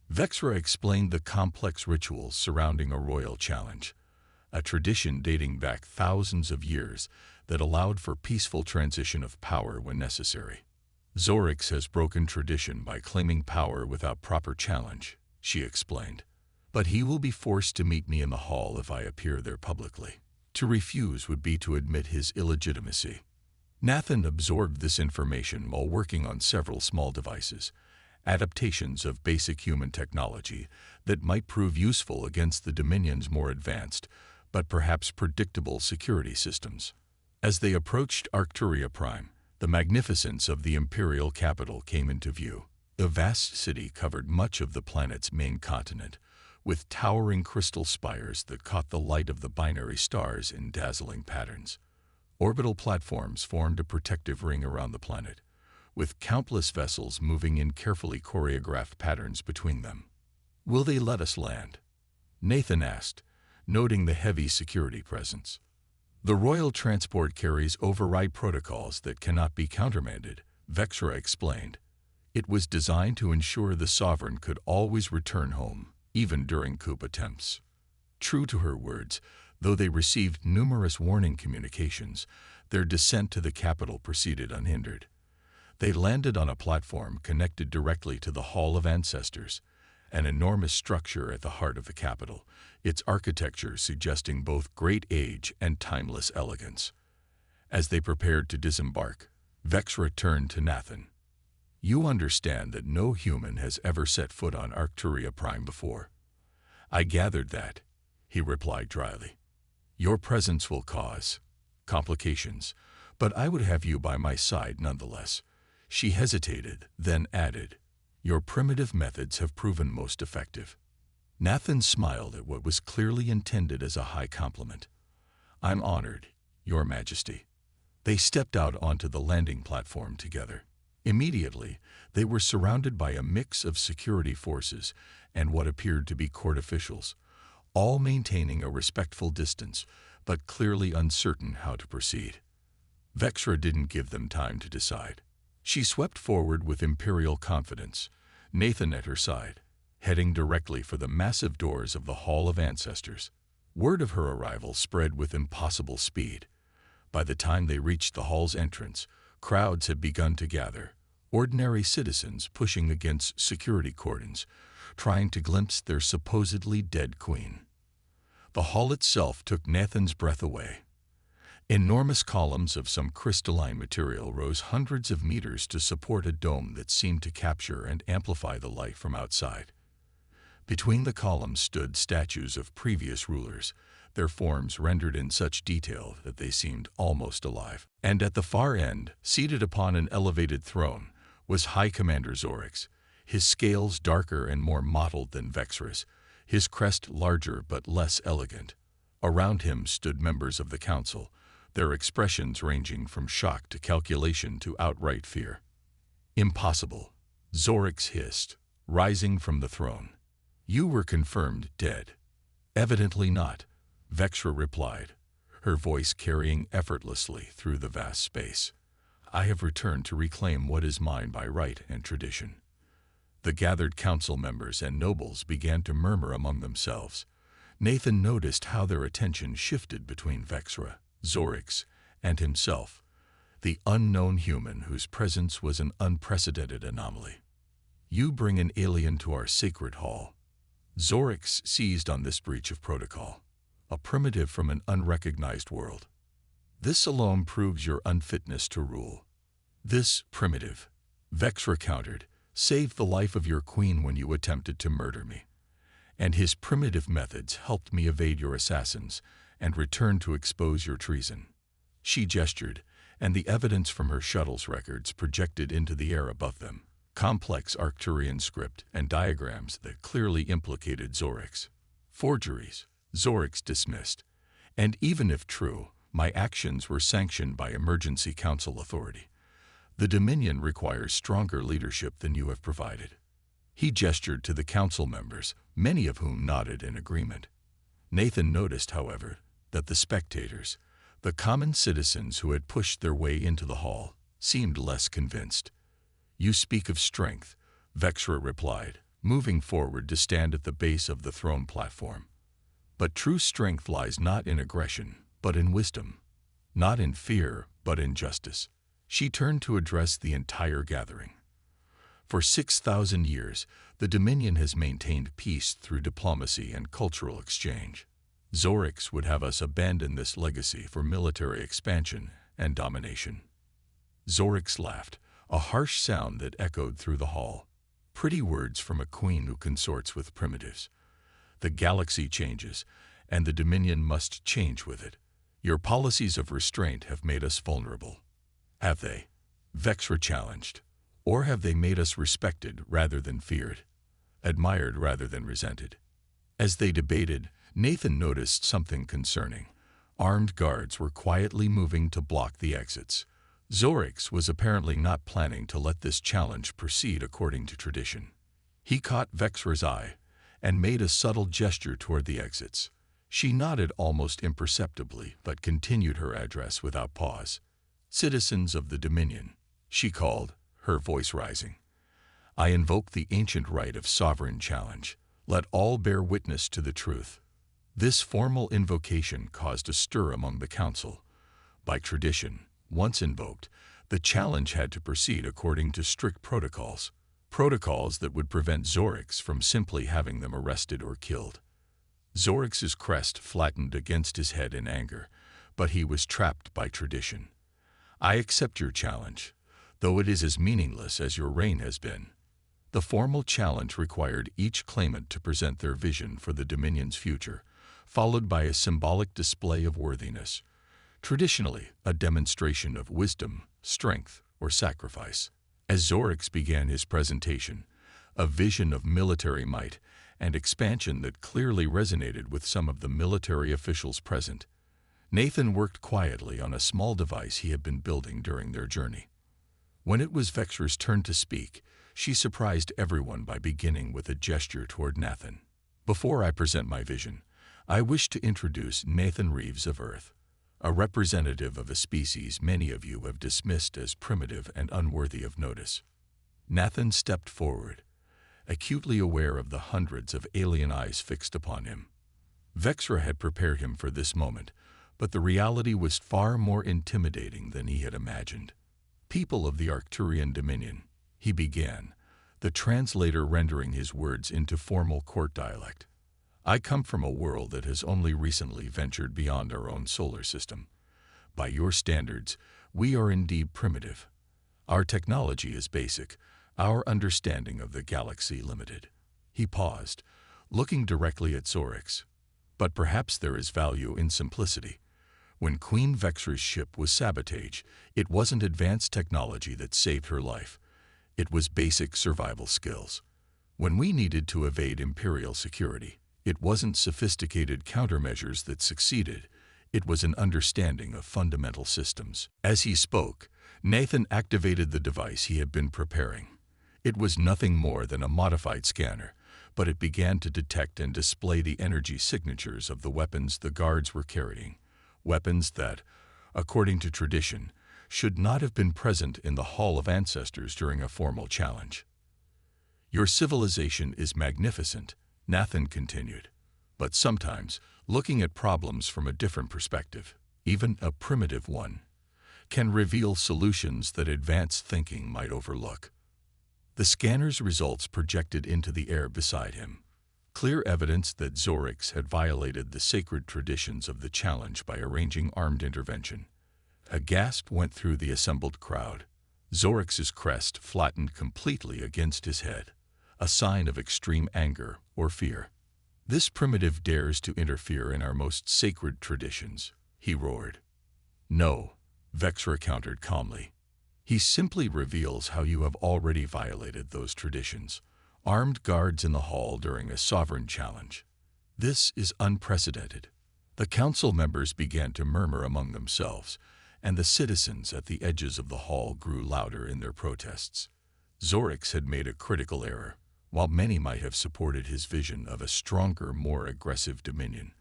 Vexra explained the complex rituals surrounding a royal challenge, a tradition dating back thousands of years that allowed for peaceful transition of power when necessary. "Zorix has broken tradition by claiming power without proper challenge," she explained. "But he will be forced to meet me in the hall if I appear there publicly. To refuse would be to admit his illegitimacy." Nathan absorbed this information while working on several small devices, adaptations of basic human technology that might prove useful against the Dominion's more advanced, but perhaps predictable security systems. As they approached Arcturus Prime, the magnificence of the imperial capital came into view. The vast city covered much of the planet's main continent, with towering crystal spires that caught the light of the binary stars in dazzling patterns. Orbital platforms formed a protective ring around the planet, with countless vessels moving in carefully choreographed patterns between them. "Will they let us land?" Nathan asked, noting the heavy security presence. "The royal transport carries override protocols that cannot be countermanded," Vexra explained. "It was designed to ensure the sovereign could always return home, even during coup attempts." True to her words, though they received numerous warning communications, their descent to the capital proceeded unhindered. They landed on a platform connected directly to the Hall of Ancestors, an enormous structure at the heart of the capital, its architecture suggesting both great age and timeless elegance. As they prepared to disembark, Vexra turned to Nathan. "You understand that no human has ever set foot on Arcturus Prime before." "I gathered that," he replied dryly. "Your presence will cause complications, but I would have you by my side nonetheless." She hesitated, then added, "Your primitive methods have proven most effective." Nathan smiled at what was clearly intended as a high compliment. "I'm honored, Your Majesty." They stepped out onto the landing platform together. Immediately, they were surrounded by a mix of security forces and what appeared to be court officials, all maintaining a respectful distance, but clearly uncertain how to proceed. Vexra didn't give them time to decide. She swept forward with imperial confidence, Nathan at her side, heading directly for the massive doors of the Hall of Ancestors. Word of her arrival spread with impossible speed. By the time they reached the hall's entrance, crowds had begun to gather, ordinary citizens pushing against security cordons, trying to glimpse their supposedly dead queen. The hall itself took Nathan's breath away. Enormous columns of some crystalline material rose hundreds of meters to support a dome that seemed to capture and amplify the light from outside. Between the columns stood statues of previous rulers, their forms rendered in such detail that they seemed almost alive. And at the far end, seated upon an elevated throne, was High Commander Zorix, his scales darker and more mottled than Vexra's, his crest larger but less elegant. Around him stood members of the council, their expressions ranging from shock to calculation to outright fear. "Impossible," Zorix hissed, rising from the throne. "You were confirmed dead." "Evidently not," Vexra replied, her voice carrying effortlessly through the vast space. "I have returned to reclaim what is mine by right and tradition." The gathered council members and nobles began to murmur among themselves. Nathan noticed how their attention shifted between Vexra, Zorix, and himself, the unknown human whose presence was an unprecedented anomaly. "You bring an alien to our sacred hall." Zorix seized on this breach of protocol, a primitive from an unrecognized world. "This alone proves your unfitness to rule." "This primitive," Vexra countered, "saved the life of your queen when you attempted to murder me. And his primitive methods helped me evade your assassins and return to expose your treason." She gestured, and the evidence from her shuttle's records projected into the air above them. Complex Arcturian script and diagrams that clearly implicated Zorix. Forgeries, Zorix dismissed. And even if true, my actions were sanctioned by Emergency Council authority. The Dominion requires stronger leadership than you have provided. He gestured to the council members, many of whom nodded in agreement. Nathan noticed, however, that the spectators, the common citizens who had pushed their way into the hall, seemed less convinced. You speak of strength, Vexra replied, moving forward to stand at the base of the throne platform. But true strength lies not in aggression, but in wisdom. Not in fear, but in justice. She turned to address the entire gathering. For 6,000 years, the Dominion has maintained peace through diplomacy and cultural exchange. Zorix would have us abandon this legacy for military expansion and domination. Zorix laughed, a harsh sound that echoed through the hall. Pretty words from a queen who consorts with primitives. The galaxy changes, and the Dominion must change with it. Your policies of restraint have made us vulnerable. Have they? Vexra challenged. Or have they made us respected rather than feared, admired rather than resented? As they debated, Nathan noticed something concerning. Armed guards were quietly moving to block the exits. Zorix was apparently not planning to let this challenge proceed according to tradition. He caught Vexra's eye and made a subtle gesture toward the exits. She nodded almost imperceptibly, but continued her address without pause. Citizens of the Dominion, she called, her voice rising. I invoke the ancient right of sovereign challenge. Let all bear witness to the truth. This formal invocation caused a stir among the council. By tradition, once invoked, the challenge had to proceed according to strict protocols. Protocols that would prevent Zorix from simply having them arrested or killed. Zorix's crest flattened against his head in anger, but he was trapped by tradition. I accept your challenge, though it is as meaningless as your reign has been. The formal challenge required each claimant to present their vision for the Dominion's future, followed by a symbolic display of worthiness, traditionally a demonstration of wisdom, strength, or sacrifice. As Zorix began his presentation, a vision of military might and expansion that clearly resonated with some of the military officials present, Nathan worked quietly on a small device he had been building during their journey. When it was Vexra's turn to speak, she surprised everyone by beginning with a gesture toward Nathan. Before I present my vision, I wish to introduce Nathan Reeves of Earth, a representative of a species many of you have dismissed as primitive and unworthy of notice. Nathan stepped forward, acutely aware of the hundreds of alien eyes fixed upon him. Vexra had prepared him for this moment, but the reality was far more intimidating than he had imagined. People of the Arcturian Dominion, he began, the translator rendering his words into formal court dialect. I come from a world that has only recently ventured beyond our own solar system. By your standards, we are indeed primitive. Our technology is basic, our understanding of the galaxy limited. He paused, looking directly at Zorix. But perhaps there is value in simplicity. When Queen Vexra's ship was sabotaged, it wasn't advanced technology that saved her life. It was basic survival skills. When we needed to evade Imperial security, it wasn't sophisticated countermeasures that succeeded. It was an understanding of fundamental systems. As he spoke, Nathan activated the device he had been preparing. It was nothing more than a modified scanner, but it began to detect and display the energy signatures of the weapons the guards were carrying. Weapons that, according to tradition, should not have been present in the Hall of Ancestors during a formal challenge. Your civilization is magnificent, Nathan continued, but sometimes, looking at problems from a different perspective, even a primitive one, can reveal solutions that advanced thinking might overlook. The scanner's results projected into the air beside him, clear evidence that Zorix had violated the sacred traditions of the challenge by arranging armed intervention. A gasp went through the assembled crowd. Zorix's crest flattened completely against his head, a sign of extreme anger or fear. This primitive dares to interfere in our most sacred traditions, he roared. No, Vexra countered calmly. He simply reveals how you have already violated those traditions. Armed guards in the hall during a sovereign challenge. This is unprecedented. The council members began to murmur among themselves, and the citizens at the edges of the hall grew louder in their protests. Zorix had made a critical error. While many might have supported his vision of a stronger, more aggressive dominion,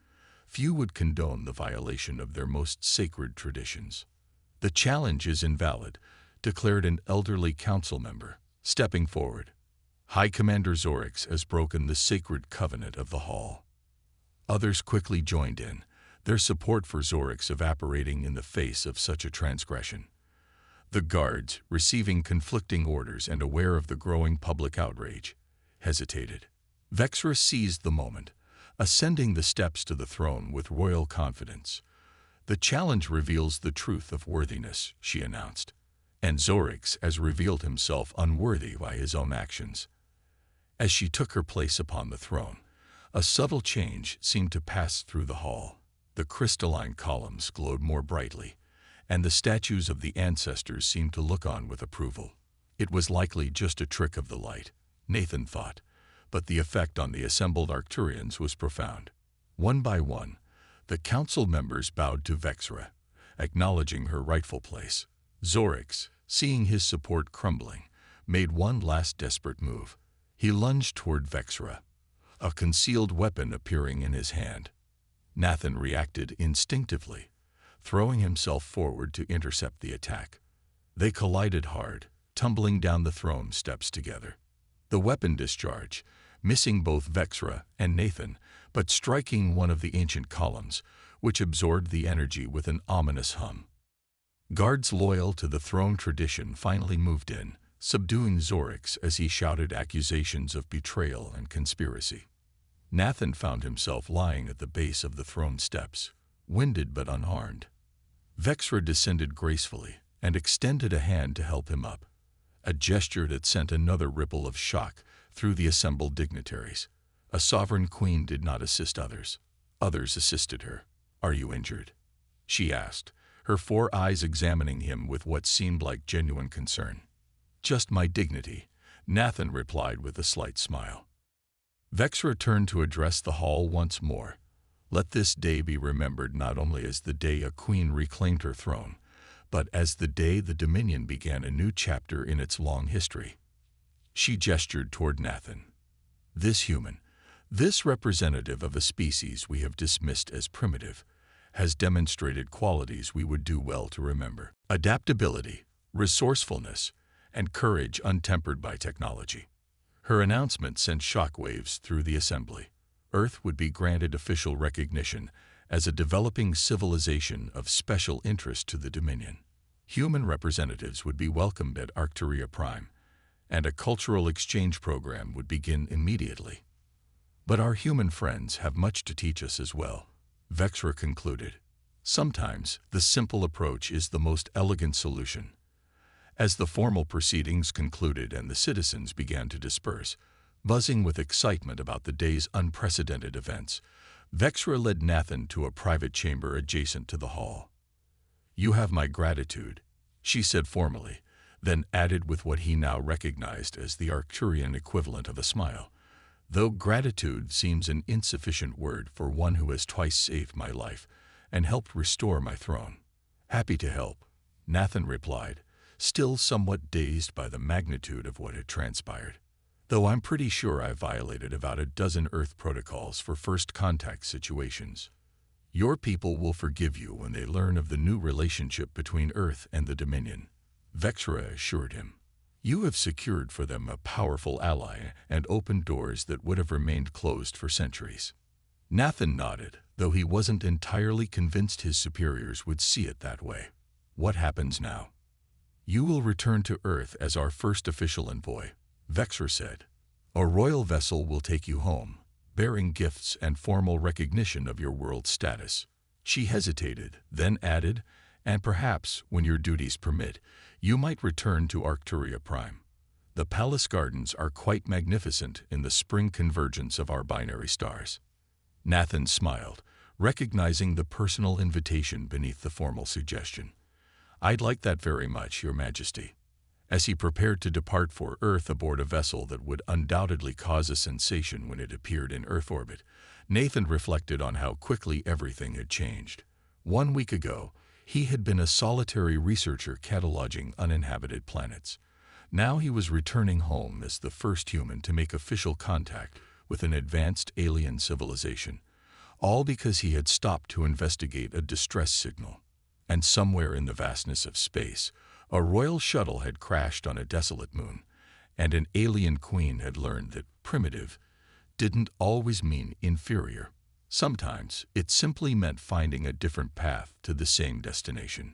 few would condone the violation of their most sacred traditions. The challenge is invalid, declared an elderly council member, stepping forward. High Commander Zorix has broken the sacred covenant of the hall. Others quickly joined in, their support for Zorix evaporating in the face of such a transgression. The guards, receiving conflicting orders and aware of the growing public outrage, hesitated. Vexra seized the moment, ascending the steps to the throne with royal confidence. The challenge reveals the truth of worthiness, she announced, and Zorix has revealed himself unworthy by his own actions. As she took her place upon the throne, a subtle change seemed to pass through the hall. The crystalline columns glowed more brightly, and the statues of the ancestors seemed to look on with approval. It was likely just a trick of the light, Nathan thought, but the effect on the assembled Arcturians was profound. One by one, the council members bowed to Vexra, acknowledging her rightful place. Zorix, seeing his support crumbling, made one last desperate move. He lunged toward Vexra, a concealed weapon appearing in his hand. Nathan reacted instinctively, throwing himself forward to intercept the attack. They collided hard, tumbling down the throne steps together. The weapon discharged, missing both Vexra and Nathan, but striking one of the ancient columns, which absorbed the energy with an ominous hum. Guards loyal to the throne tradition finally moved in, subduing Zorix as he shouted accusations of betrayal and conspiracy. Nathan found himself lying at the base of the throne steps, winded but unharmed. Vexra descended gracefully and extended a hand to help him up, a gesture that sent another ripple of shock through the assembled dignitaries. A sovereign queen did not assist others. Others assisted her. "Are you injured?" she asked, her 4 eyes examining him with what seemed like genuine concern. "Just my dignity," Nathan replied with a slight smile. Vexra turned to address the hall once more. "Let this day be remembered not only as the day a queen reclaimed her throne, but as the day the Dominion began a new chapter in its long history." She gestured toward Nathan. "This human, this representative of a species we have dismissed as primitive, has demonstrated qualities we would do well to remember: adaptability, resourcefulness, and courage untempered by technology." Her announcement sent shockwaves through the assembly. Earth would be granted official recognition as a developing civilization of special interest to the Dominion. Human representatives would be welcomed at Arcturia Prime, and a cultural exchange program would begin immediately. "But our human friends have much to teach us as well," Vexra concluded. "Sometimes the simple approach is the most elegant solution." As the formal proceedings concluded and the citizens began to disperse, buzzing with excitement about the day's unprecedented events, Vexra led Nathan to a private chamber adjacent to the hall. "You have my gratitude," she said formally, then added with what he now recognized as the Arcturian equivalent of a smile, "Though gratitude seems an insufficient word for one who has twice saved my life and helped restore my throne." "Happy to help," Nathan replied, still somewhat dazed by the magnitude of what had transpired. "Though I'm pretty sure I violated about a dozen Earth protocols for first contact situations. Your people will forgive you when they learn of the new relationship between Earth and the Dominion," Vexra assured him. "You have secured for them a powerful ally and opened doors that would have remained closed for centuries." Nathan nodded, though he wasn't entirely convinced his superiors would see it that way. "What happens now?" "You will return to Earth as our first official envoy," Vexra said. "A royal vessel will take you home, bearing gifts and formal recognition of your world status." She hesitated, then added, "And perhaps, when your duties permit, you might return to Arcturia Prime. The palace gardens are quite magnificent in the spring convergence of our binary stars." Nathan smiled, recognizing the personal invitation beneath the formal suggestion. "I'd like that very much, Your Majesty." As he prepared to depart for Earth aboard a vessel that would undoubtedly cause a sensation when it appeared in Earth orbit, Nathan reflected on how quickly everything had changed. 1 week ago, he had been a solitary researcher cataloging uninhabited planets. Now he was returning home as the first human to make official contact with an advanced alien civilization, all because he had stopped to investigate a distress signal. And somewhere in the vastness of space, a royal shuttle had crashed on a desolate moon, and an alien queen had learned that primitive didn't always mean inferior. Sometimes it simply meant finding a different path to the same destination.